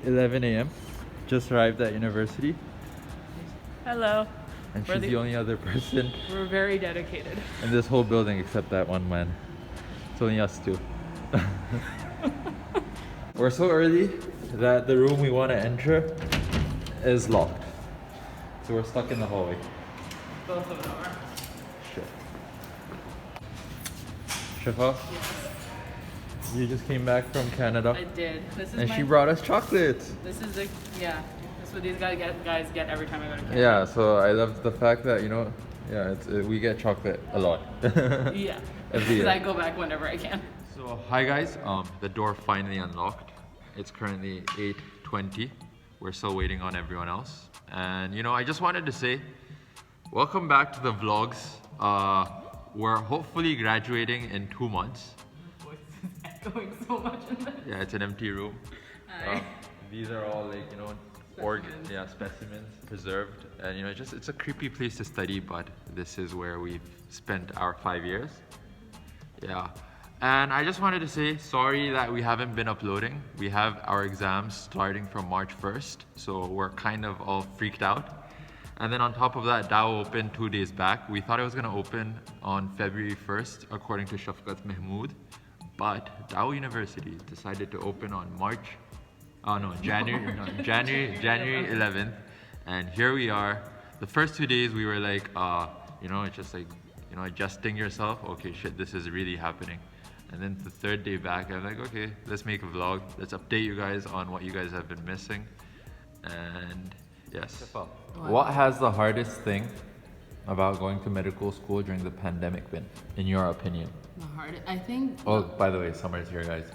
8:11 a.m. Just arrived at university, Hello. and We're she's the only other person We're very dedicated. in this whole building except that one man. It's only us two. We're so early that the room we want to enter is locked. So we're stuck in the hallway. Both of them are. Shit. Shifa, you just came back from Canada I did. This is and my, she brought us chocolates. This is the yeah. That's what these guys get every time I go to Canada. Yeah, so I love the fact that, we get chocolate a lot. Yeah. Every Because I year. go back whenever I can. So hi guys, the door finally unlocked. It's currently 8:20. We're still waiting on everyone else. And I just wanted to say, welcome back to the vlogs. We're hopefully graduating in 2 months. My voice is echoing so much in there. Yeah, it's an empty room. Hi. These are all specimens preserved, and it's a creepy place to study, but this is where we've spent our 5 years. Yeah, and I just wanted to say sorry that we haven't been uploading. We have our exams starting from March 1st, so we're kind of all freaked out. And then on top of that, Dow opened 2 days back. We thought it was gonna open on February 1st, according to Shafqat Mahmood, but Dow University decided to open on January 11th, and here we are. The first 2 days we were like, it's just like, adjusting yourself. Okay, shit, this is really happening. And then the third day back, I'm like, okay, let's make a vlog. Let's update you guys on what you guys have been missing. And yes. What has the hardest thing about going to medical school during the pandemic been, in your opinion? I think. Oh, by the way, summer's here, guys.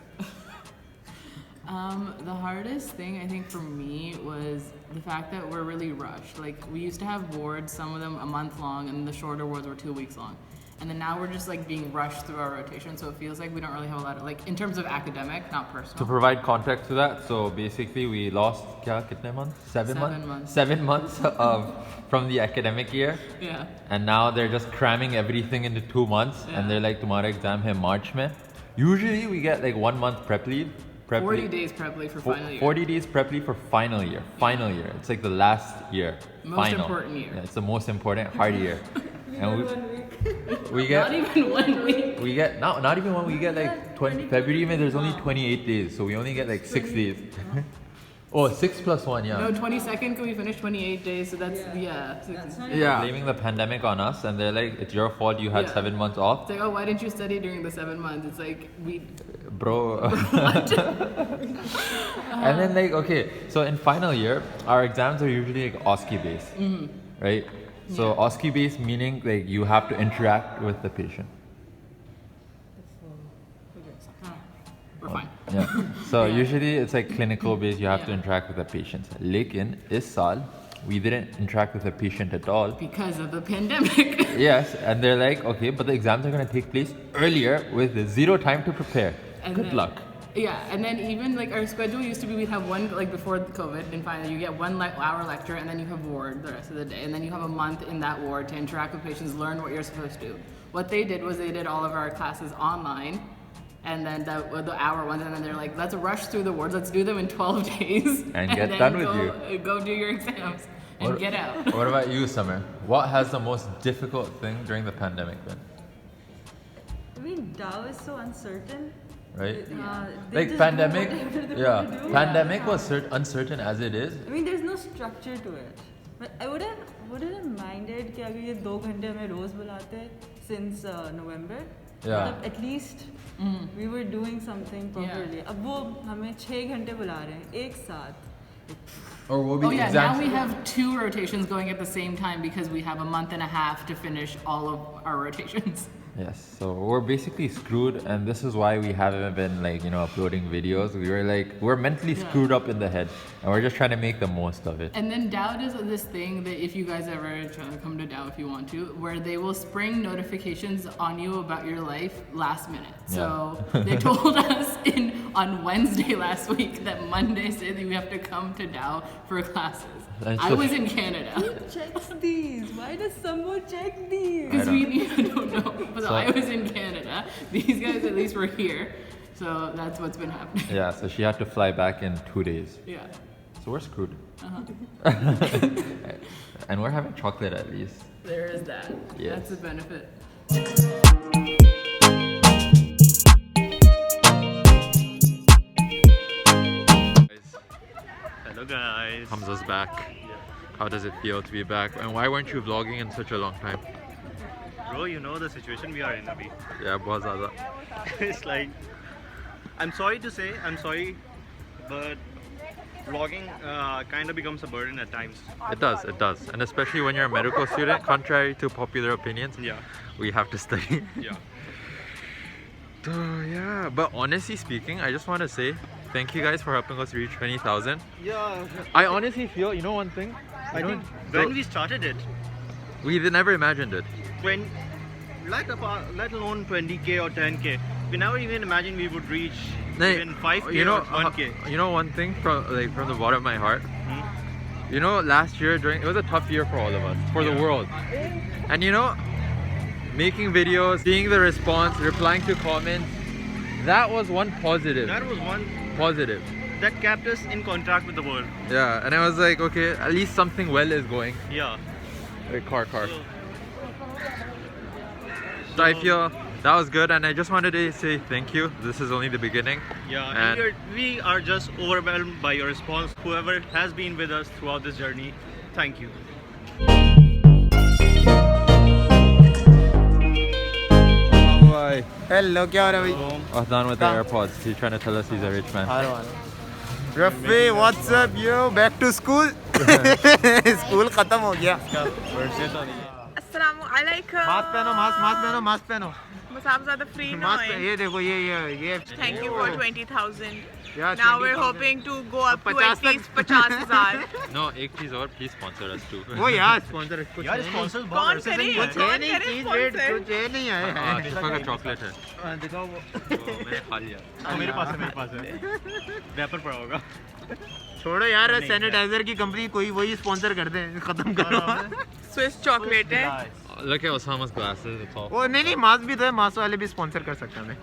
The hardest thing I think for me was the fact that we're really rushed. Like we used to have wards, some of them a month long, and the shorter wards were 2 weeks long. And then now we're just like being rushed through our rotation, so it feels like we don't really have a lot of, like, in terms of academic, not personal. To provide context to that, so basically we lost kitne months? 7 months? 7 months. 7 months from the academic year. Yeah. And now they're just cramming everything into 2 months, Yeah. and they're like, tomorrow exam hai March mein. Usually we get like 1 month prep leave. 40 days prep leave for final year. 40 days prep leave for final year. Final year. It's like the last year. Most final. important year. Yeah, it's the most important hard year. And we get Not even 1 week. we get not even when we get like 20 February mein, there's only 28 days, so we only get like 6 days. Oh, 6 plus 1, yeah. No, 22nd, can we finish 28 days? So that's, Yeah. Blaming the pandemic on us, and they're like, it's your fault you had Yeah. 7 months off. It's like, oh, why didn't you study during the 7 months? It's like, Bro. And then okay, so in final year, our exams are usually like OSCE based, right? So OSCE based meaning like you have to interact with the patient. we're fine. Yeah. So Yeah. usually it's like clinical based, you have to Yeah. interact with the patients. Lekin, is saal, we didn't interact with the patient at all. Because of the pandemic. Yes, and they're like, okay, but the exams are going to take place earlier with zero time to prepare. And Good then- luck. Yeah, and then even like our schedule used to be we'd have one, like before COVID, and finally you get 1 hour lecture, and then you have ward the rest of the day, and then you have a month in that ward to interact with patients, learn what you're supposed to do. What they did was they did all of our classes online, and then the hour ones, and then they're like, let's rush through the wards, let's do them in 12 days, And get then done with go do your exams and get out. What about you, Summer? What has the most difficult thing during the pandemic been? I mean, Dow is so uncertain. Right? They Like just pandemic, do whatever they yeah. want to do. Pandemic was uncertain as it is. I mean, there's no structure to it. But I wouldn't have minded कि अगर ये 2 घंटे हमें रोज बुलाते since November. Yeah. But at least we were doing something properly. अब वो हमें 6 घंटे बुला रहे हैं एक साथ. Or will be Oh yeah, exams. now we have 2 rotations going at the same time because we have a month and a half to finish all of our rotations. Yes, so we're basically screwed, and this is why we haven't been uploading videos. We're mentally screwed up in the head, and we're just trying to make the most of it. And then Dow does this thing that if you guys ever try to come to Dow if you want to, where they will spring notifications on you about your life last minute. So they told us on Wednesday last week that Monday said that we have to come to Dow for classes. I was in Canada. Who checks these? Why does someone check these? Because I don't know. But I was in Canada. These guys at least were here. So that's what's been happening. Yeah, so she had to fly back in 2 days. Yeah. So we're screwed. And we're having chocolate at least. There is that. Yes. That's the benefit. Hello guys. Hamza's back. How does it feel to be back? And why weren't you vlogging in such a long time? Bro, you know the situation we are in abhi. Yeah, bahut zyada. It's like, I'm sorry to say, I'm sorry, but vlogging kind of becomes a burden at times. It does. And especially when you're a medical student, contrary to popular opinions, Yeah, we have to study. yeah. Yeah, but honestly speaking, I just want to say thank you guys for helping us reach 20,000. Yeah, I honestly feel, you know one thing? I think when we started it, we never imagined it. when, let alone 20k or 10k, we never even imagined we would reach even 5k you know, or 1k. you know one thing from the bottom of my heart. You know, last year it was a tough year for all of us, for the world. And you know, making videos, seeing the response, replying to comments, that was one positive. That was one Positive. that kept us in contact with the world. Yeah, and I was like, okay, at least something well is going. Yeah. Car. So, So I feel that was good, and I just wanted to say thank you. This is only the beginning. yeah, And- and we are just overwhelmed by your response. Whoever has been with us throughout this journey, thank you. Hello, क्या हो रहा है भाई? Adnan with the AirPods. He's trying to tell us he's a rich man. Rafi, what's up yo? Back to school? School खत्म हो गया. अस्सलाम वालेकुम मास्क पहनो. मुसाफ ज़्यादा फ्री ना मास्क होए ये देखो ये. Thank you for 20,000 Yeah, now we're 20,000. hoping to go up to 50 at least 50,000 No, एक चीज और, please sponsor us too. वो यार स्पॉन्सर कुछ यार है नहीं. स्पॉन्सर्स कौन बहुत करे अरसे से कौन नहीं करे चीज वेट sponsor? कुछ है नहीं है. हाँ, शिफा का चॉकलेट है. दिखाओ वो. वो मैंने खा लिया. मेरे पास है रैपर पड़ा होगा. छोड़ो यार, सैनिटाइजर की कंपनी कोई वही स्पॉन्सर कर दे, खत्म करो. Swiss chocolate है Look at Osama's glasses. It's all. वो नहीं मास्क भी तो है, मास्क वाले भी स्पॉन्सर कर सकते हैं.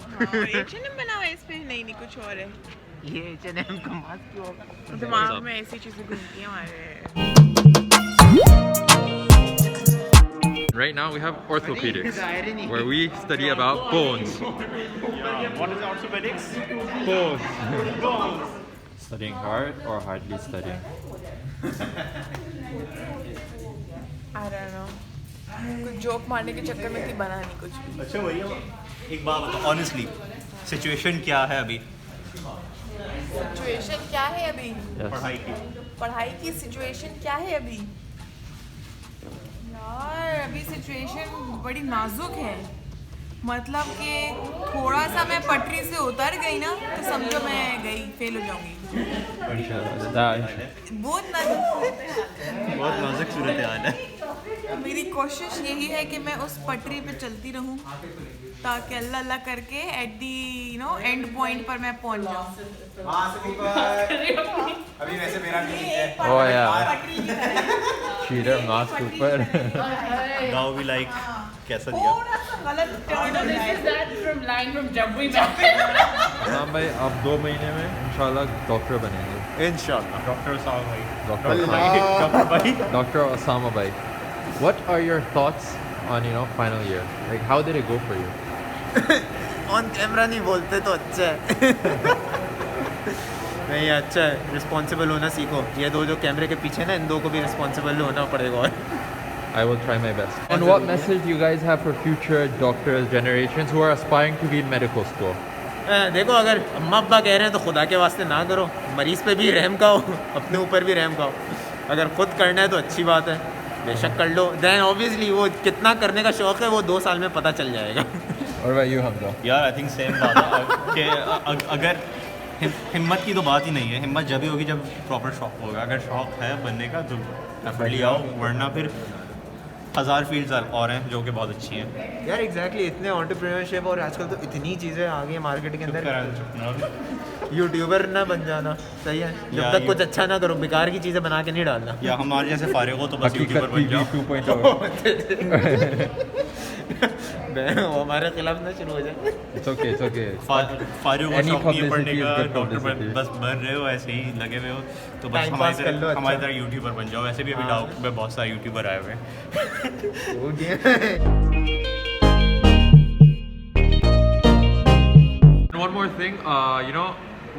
H&M बना हुआ है इस पे नहीं कुछ और है ये H&M का मास्क क्यों होगा? दिमाग में ऐसी चीजें घूमती हैं हमारे Right now we have orthopedics, where we study about bones. What is orthopedics? Bones. Studying hard or hardly studying? I don't know कुछ जोक मारने के चक्कर में थी बना नहीं कुछ भी अच्छा भैया, एक बात बताओ ऑनेस्टली, सिचुएशन क्या है अभी सिचुएशन क्या है अभी Yes. पढ़ाई की सिचुएशन क्या है अभी यार अभी सिचुएशन बड़ी नाजुक है मतलब कि थोड़ा सा मैं पटरी से उतर गई ना तो समझो मैं गई फेल हो जाऊंगी बहुत नाजुक सूरत हाल है. मेरी कोशिश यही है कि मैं उस पटरी पे चलती रहूं ताकि अल्लाह अल्लाह करके एट दी एंड पॉइंट पर मैं पहुंच जाऊं अभी वैसे मेरा भी है. Oh yeah. Cheater, mask ऊपर. Now we like कैसा दिया? थोड़ा सा गलत टर्न हो This जाए is that from line from Jab We Met. हाँ भाई, आप 2 महीने में इंशाल्लाह डॉक्टर बनेंगे. इंशाल्लाह. डॉक्टर साहब भाई. Dr. Dr. Osama bhai. What are your thoughts on final year? Like how did it go for you? On camera नहीं बोलते तो अच्छा है. नहीं अच्छा है, रिस्पॉन्सिबल होना सीखो. ये दो जो कैमरे के पीछे ना, इन दो को भी रिस्पॉन्सिबल होना पड़ेगा. और I will try my best. And what message do you guys have for future doctors, generations who are aspiring to be in medical school? देखो, अगर अम्मा अब्बा कह रहे हैं तो खुदा के वास्ते ना करो. मरीज़ पे भी रहम खाओ, अपने ऊपर भी रहम खाओ. अगर खुद करना है तो अच्छी बात है, बेशक कर लो. देन ऑब्वियसली वो कितना करने का शौक़ है वो 2 साल में पता चल जाएगा. What about you, Hamza? यार आई थिंक सेम बात है कि अगर हिम्मत की तो बात ही नहीं है. हिम्मत जब ही होगी जब प्रॉपर शौक होगा. अगर शौक है बनने का तो डेफिनेटली आओ, वरना फिर 1000 फील्ड्स और हैं जो कि बहुत अच्छी हैं. यार एग्जैक्टली, इतने एंटरप्रेन्योरशिप और आजकल तो इतनी चीज़ें आ गई हैं मार्केट के अंदर. चुप यूट्यूबर ना बन जाना सही है जब या तक कुछ अच्छा ना करो बेकार की चीज़ें बना के नहीं डालना या हमारे जैसे फारिग हो तो बस यूट्यूबर बन जाओ 2.0. वो हमारे खिलाफ ना शुरू हो जाए It's okay, it's okay. फारिग को Any शौक नहीं है पढ़ने publicity is का good डॉक्टर publicity. बस बन रहे हो ऐसे ही लगे हुए हो तो बस Time pass कर लो, अच्छा। हमारी तरह यूट्यूबर बन जाओ वैसे भी अभी हाँ। डाउट में बहुत सारे यूट्यूबर आए हुए हैं And one more thing, you know,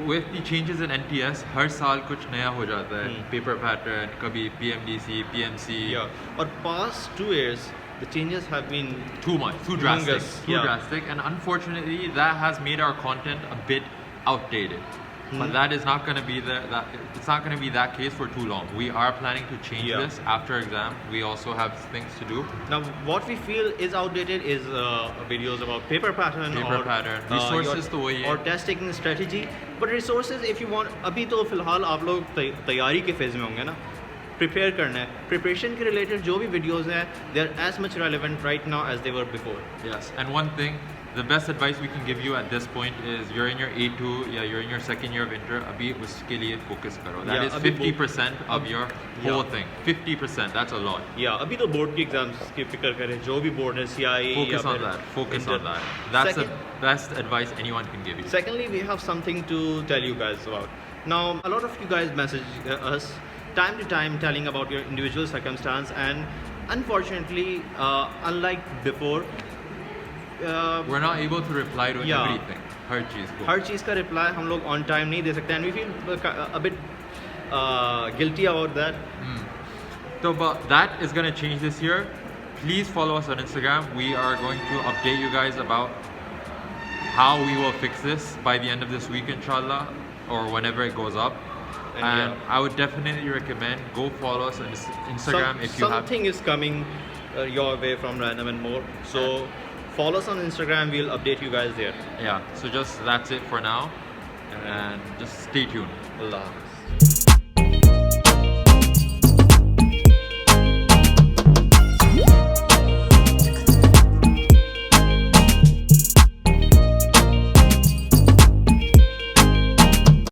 with the changes in NTS, हर साल कुछ नया हो जाता है. Paper pattern, कभी PMDC, PMC. Yeah. Or past 2 years, the changes have been Too much, too drastic, Humongous, too yeah. drastic, and unfortunately, that has made our content a bit outdated. But that is not going to be it's not going to be that case for too long. We are planning to change Yeah. this after exam. We also have things to do. Now, what we feel is outdated is videos about paper pattern Paper or pattern. Resources तो वही है. or test taking strategy. But resources, if you want, अभी तो फिलहाल आप लोग तैयारी के फेज में होंगे ना, प्रिपेयर करना है. प्रिपरेशन के रिलेटेड जो भी वीडियोस हैं, they are as much relevant right now as they were before. Yes, and one thing, the best advice we can give you at this point is you're in your A2, yeah, you're in your second year of inter. अभी उसके लिए focus करो. That Yeah, is अभी 50% of your whole Yeah. thing. 50%, that's a lot. या अभी तो board की exams की फिक्र करें, जो भी बोर्ड है CIE Focus या on फिर that. Focus inter. on that. That's the Second- best advice anyone can give you. Secondly, we have something to tell you guys about. Now, a lot of you guys message us time to time telling about your individual circumstance, and unfortunately, unlike before, We're not able to reply to Yeah. everything. हर चीज़ को. हर चीज़ का reply हम लोग on time नहीं दे सकते, and we feel a bit guilty about that. So, but that is going to change this year. Please follow us on Instagram. We are going to update you guys about how we will fix this by the end of this week, inshallah, or whenever it goes up. And And yeah. I would definitely recommend go follow us on Instagram if you have. Something is coming your way from Random and More. So follow us on Instagram. We'll update you guys there. Yeah. So just that's it for now, and just stay tuned. Allah.